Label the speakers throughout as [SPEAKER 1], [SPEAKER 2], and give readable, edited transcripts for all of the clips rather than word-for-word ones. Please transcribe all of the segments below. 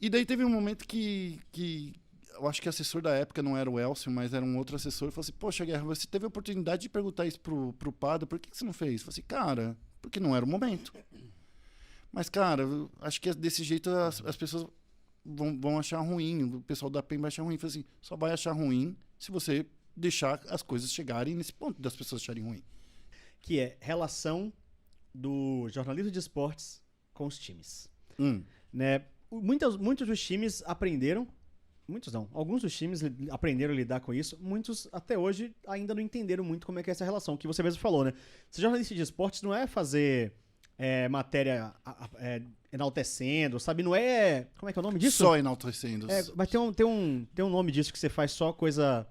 [SPEAKER 1] E daí teve um momento que eu acho que o assessor da época não era o Elcio, mas era um outro assessor. Ele falou assim, poxa, Guerra, você teve a oportunidade de perguntar isso pro Pada, por que você não fez? Eu falei assim, cara, porque não era o momento. Mas, cara, eu acho que desse jeito as pessoas vão achar ruim, o pessoal da PEN vai achar ruim. Eu falei assim, só vai achar ruim se você deixar as coisas chegarem nesse ponto das pessoas acharem ruim.
[SPEAKER 2] Que é relação do jornalismo de esportes com os times. Né? Muitos dos times aprenderam, muitos não, alguns dos times aprenderam a lidar com isso, muitos até hoje ainda não entenderam muito como é que é essa relação, que você mesmo falou, né? Ser jornalista de esportes não é fazer matéria enaltecendo, sabe? Não é... Como é que é o nome disso?
[SPEAKER 1] Só enaltecendo.
[SPEAKER 2] Vai ter um nome disso que você faz só coisa...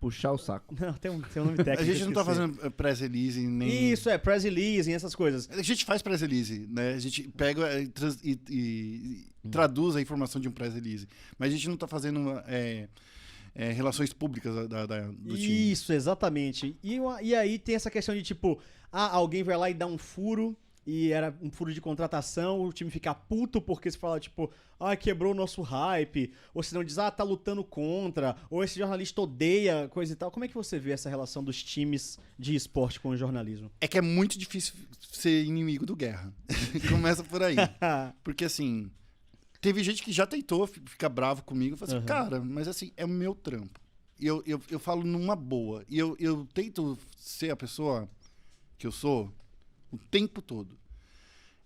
[SPEAKER 3] Puxar o saco.
[SPEAKER 2] Não, tem um nome técnico.
[SPEAKER 1] A gente não tá fazendo press release nem...
[SPEAKER 2] Isso, press release, essas coisas.
[SPEAKER 1] A gente faz press release, né? A gente pega e traduz a informação de um press release. Mas a gente não tá fazendo relações públicas do time.
[SPEAKER 2] Isso, exatamente. E aí tem essa questão de tipo, alguém vai lá e dá um furo, e era um furo de contratação, o time fica puto porque se fala tipo, quebrou o nosso hype, ou se não diz, tá lutando contra, ou esse jornalista odeia, coisa e tal. Como é que você vê essa relação dos times de esporte com o jornalismo?
[SPEAKER 1] É que é muito difícil ser inimigo do Guerra. Começa por aí. Porque assim, teve gente que já tentou ficar bravo comigo, e falou assim, cara, mas assim, é o meu trampo. E eu falo numa boa. E eu tento ser a pessoa que eu sou o tempo todo.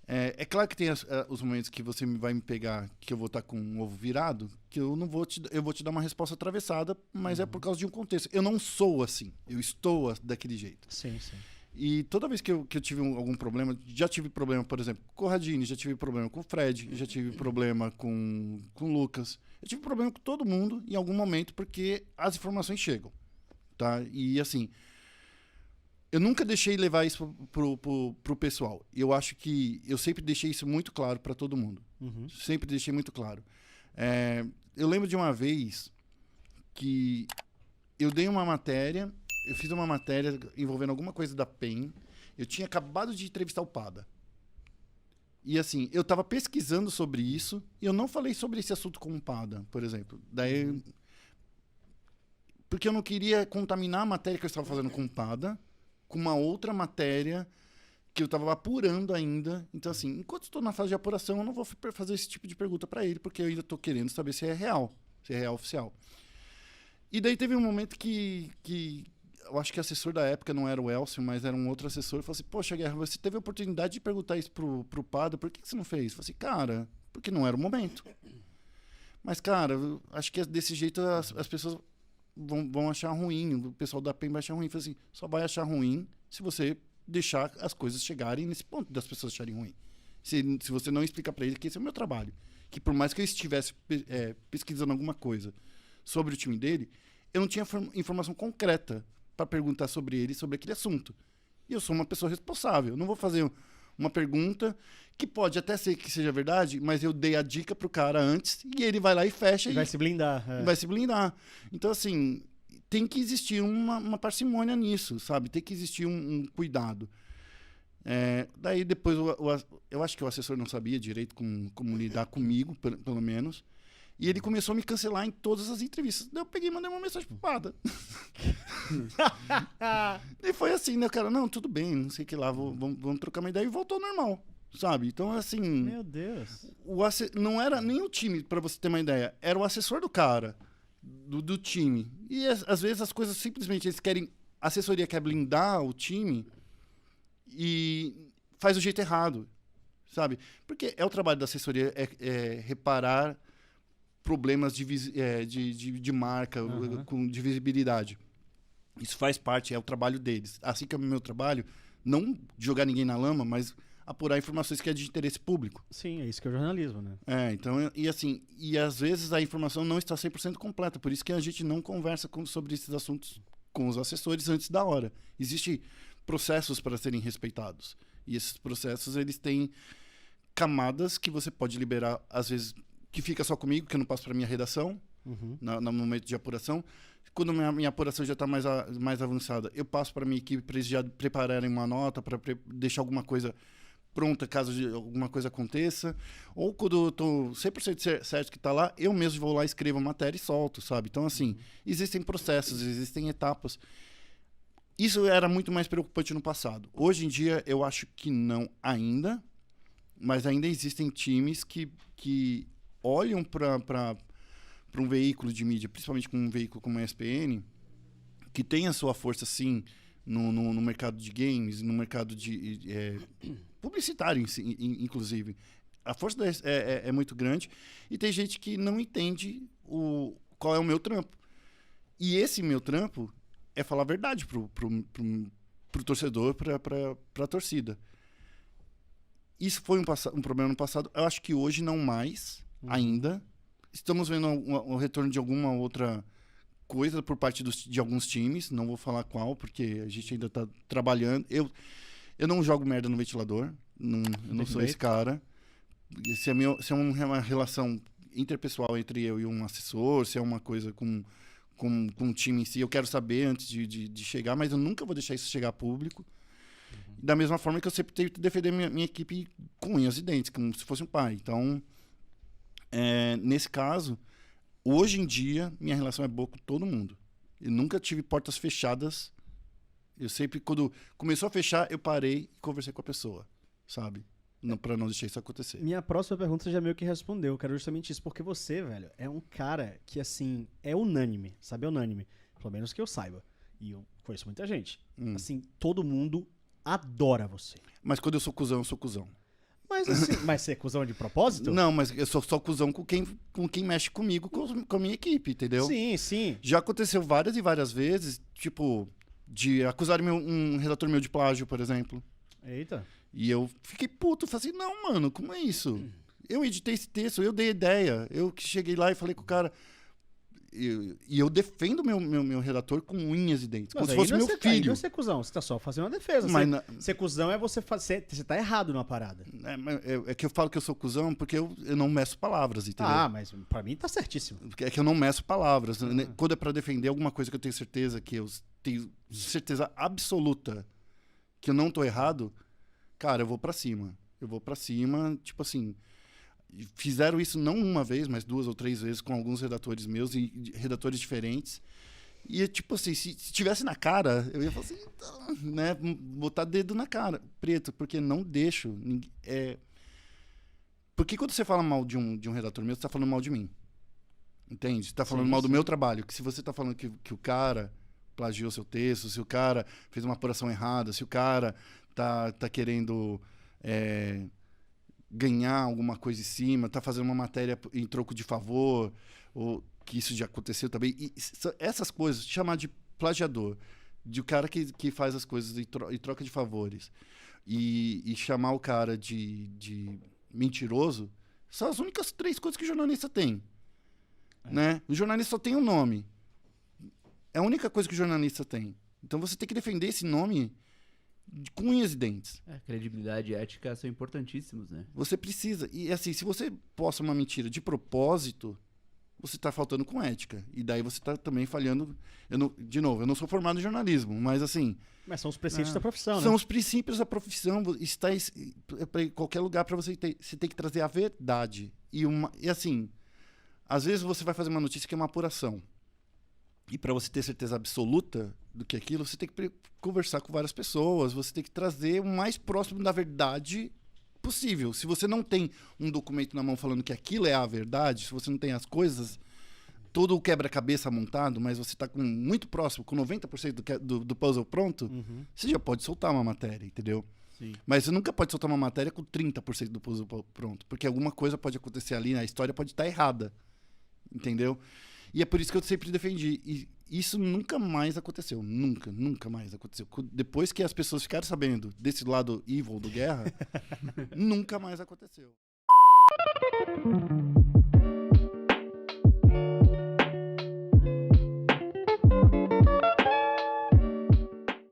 [SPEAKER 1] É claro que tem os momentos que você vai me pegar, que eu vou estar com um ovo virado, que eu não vou eu vou te dar uma resposta atravessada, mas é por causa de um contexto. Eu não sou assim, eu estou daquele jeito.
[SPEAKER 2] Sim, sim.
[SPEAKER 1] E toda vez que eu tive algum problema, já tive problema, por exemplo, com o Radini, já tive problema com o Fred, já tive problema com o Lucas, eu tive problema com todo mundo em algum momento, porque as informações chegam, tá? E assim, eu nunca deixei levar isso pro pessoal. Eu acho que eu sempre deixei isso muito claro para todo mundo. Sempre deixei muito claro. Eu lembro de uma vez que eu dei uma matéria, eu fiz uma matéria envolvendo alguma coisa da PEN. Eu tinha acabado de entrevistar o Pada. E assim, eu estava pesquisando sobre isso e eu não falei sobre esse assunto com o Pada, por exemplo. Daí, porque eu não queria contaminar a matéria que eu estava fazendo com o Pada com uma outra matéria que eu estava apurando ainda. Então, assim, enquanto estou na fase de apuração, eu não vou fazer esse tipo de pergunta para ele, porque eu ainda estou querendo saber se é real oficial. E daí teve um momento que eu acho que o assessor da época não era o Elcio, mas era um outro assessor. Ele falou assim, poxa, Guerra, você teve a oportunidade de perguntar isso pro Pada, por que você não fez? Eu falei assim, cara, porque não era o momento. Mas, cara, eu acho que desse jeito as pessoas vão achar ruim, o pessoal da PEN vai achar ruim. Eu falei assim, só vai achar ruim se você deixar as coisas chegarem nesse ponto das pessoas acharem ruim. Se você não explicar para ele que esse é o meu trabalho. Que por mais que eu estivesse pesquisando alguma coisa sobre o time dele, eu não tinha informação concreta para perguntar sobre ele, sobre aquele assunto. E eu sou uma pessoa responsável. Eu não vou fazer uma pergunta que pode até ser que seja verdade, mas eu dei a dica pro cara antes e ele vai lá e fecha.
[SPEAKER 2] Vai se blindar.
[SPEAKER 1] Vai se blindar. Então, assim, tem que existir uma parcimônia nisso, sabe? Tem que existir um cuidado. Daí depois, eu acho que o assessor não sabia direito como lidar comigo, pelo menos. E ele começou a me cancelar em todas as entrevistas. Daí eu peguei e mandei uma mensagem pro Pada. E foi assim, né, cara? Não, tudo bem, não sei o que lá, vamos trocar uma ideia. E voltou ao normal, sabe? Então, assim...
[SPEAKER 2] Meu Deus.
[SPEAKER 1] Não era nem o time, pra você ter uma ideia. Era o assessor do cara, do time. E às vezes as coisas simplesmente eles querem... A assessoria quer blindar o time e faz do jeito errado, sabe? Porque o trabalho da assessoria reparar problemas de marca, de visibilidade. Isso faz parte, é o trabalho deles. Assim que é o meu trabalho, não jogar ninguém na lama, mas apurar informações que é de interesse público.
[SPEAKER 2] Sim, é isso que é o jornalismo, né?
[SPEAKER 1] Então, e às vezes a informação não está 100% completa, por isso que a gente não conversa sobre esses assuntos com os assessores antes da hora. Existem processos para serem respeitados, e esses processos, eles têm camadas que você pode liberar, às vezes, que fica só comigo, que eu não passo para minha redação, no momento de apuração. Quando minha apuração já está mais avançada, eu passo para minha equipe para eles já prepararem uma nota, para deixar alguma coisa pronta caso de alguma coisa aconteça, ou quando eu tô 100% certo que tá lá, eu mesmo vou lá, escrevo a matéria e solto, sabe? Então, assim, existem processos, existem etapas. Isso era muito mais preocupante no passado. Hoje em dia, eu acho que não ainda, mas ainda existem times que olham para um veículo de mídia, principalmente com um veículo como a ESPN, que tem a sua força, sim, no mercado de games, no mercado de publicitário, inclusive. A força é muito grande e tem gente que não entende qual é o meu trampo. E esse meu trampo é falar a verdade pro torcedor, pra torcida. Isso foi um problema no passado. Eu acho que hoje não mais, ainda. Estamos vendo o retorno de alguma outra coisa por parte de alguns times. Não vou falar qual, porque a gente ainda está trabalhando. Eu não jogo merda no ventilador. Eu não sou esse cara. Se é uma relação interpessoal entre eu e um assessor, se é uma coisa com um time em si, eu quero saber antes de chegar, mas eu nunca vou deixar isso chegar a público. Da mesma forma que eu sempre tento defender minha equipe com unhas e dentes, como se fosse um pai. Então, nesse caso, hoje em dia, minha relação é boa com todo mundo. Eu nunca tive portas fechadas. Eu sempre, quando começou a fechar, eu parei e conversei com a pessoa, sabe? Pra não deixar isso acontecer.
[SPEAKER 2] Minha próxima pergunta você já meio que respondeu. Eu quero justamente isso, porque você, velho, é um cara que, assim, é unânime, sabe? É unânime. Pelo menos que eu saiba. E eu conheço muita gente. Assim, todo mundo adora você.
[SPEAKER 1] Mas quando eu sou cuzão, eu sou cuzão.
[SPEAKER 2] Mas assim, mas você é cuzão de propósito?
[SPEAKER 1] Não, mas eu sou só cuzão com quem mexe comigo, com a minha equipe, entendeu?
[SPEAKER 2] Sim, sim.
[SPEAKER 1] Já aconteceu várias e várias vezes, tipo, de acusarem um redator meu de plágio, por exemplo.
[SPEAKER 2] Eita.
[SPEAKER 1] E eu fiquei puto, falei assim, não, mano, como é isso? Eu editei esse texto, eu dei ideia. Eu que cheguei lá e falei com o cara... E eu defendo meu redator com unhas e dentes, como se fosse meu filho.
[SPEAKER 2] Não é ser cuzão, você tá só fazendo uma defesa. Ser cuzão é você tá errado na parada.
[SPEAKER 1] É que eu falo que eu sou cuzão porque eu não meço palavras, entendeu?
[SPEAKER 2] Ah, mas pra mim tá certíssimo.
[SPEAKER 1] É que eu não meço palavras. Quando é pra defender alguma coisa que eu tenho certeza absoluta que eu não tô errado, cara, eu vou pra cima. Tipo assim... Fizeram isso não uma vez, mas 2 ou 3 vezes com alguns redatores meus e redatores diferentes. E, tipo assim, se tivesse na cara, eu ia falar assim, então, né? Botar dedo na cara. Preto, porque não deixo. Porque quando você fala mal de um redator meu, você tá falando mal de mim. Entende? Você tá falando mal do meu trabalho. Que se você tá falando que o cara plagiou seu texto, se o cara fez uma apuração errada, se o cara tá querendo... ganhar alguma coisa em cima, tá fazendo uma matéria em troco de favor, ou que isso já aconteceu também. E essas coisas, chamar de plagiador, de o cara que faz as coisas em troca de favores, e chamar o cara de mentiroso, são as únicas 3 coisas que o jornalista tem. Né? O jornalista só tem um nome. É a única coisa que o jornalista tem. Então você tem que defender esse nome com unhas e dentes.
[SPEAKER 3] Credibilidade e ética são importantíssimos, né?
[SPEAKER 1] Você precisa. E assim, se você posta uma mentira de propósito, você está faltando com ética. E daí você está também falhando. De novo, eu não sou formado em jornalismo, mas assim...
[SPEAKER 2] Mas são os princípios da profissão, né?
[SPEAKER 1] São os princípios da profissão. Está para qualquer lugar para você tem que trazer a verdade. E assim, às vezes você vai fazer uma notícia que é uma apuração. E para você ter certeza absoluta do que é aquilo, você tem que conversar com várias pessoas, você tem que trazer o mais próximo da verdade possível. Se você não tem um documento na mão falando que aquilo é a verdade, se você não tem as coisas, todo o quebra-cabeça montado, mas você está muito próximo, com 90% do puzzle pronto, você já pode soltar uma matéria, entendeu?
[SPEAKER 3] Sim.
[SPEAKER 1] Mas você nunca pode soltar uma matéria com 30% do puzzle pronto, porque alguma coisa pode acontecer ali, a história pode estar errada, entendeu? E é por isso que eu sempre defendi. E isso nunca mais aconteceu. Nunca mais aconteceu. Depois que as pessoas ficaram sabendo desse lado evil do Guerra, nunca mais aconteceu.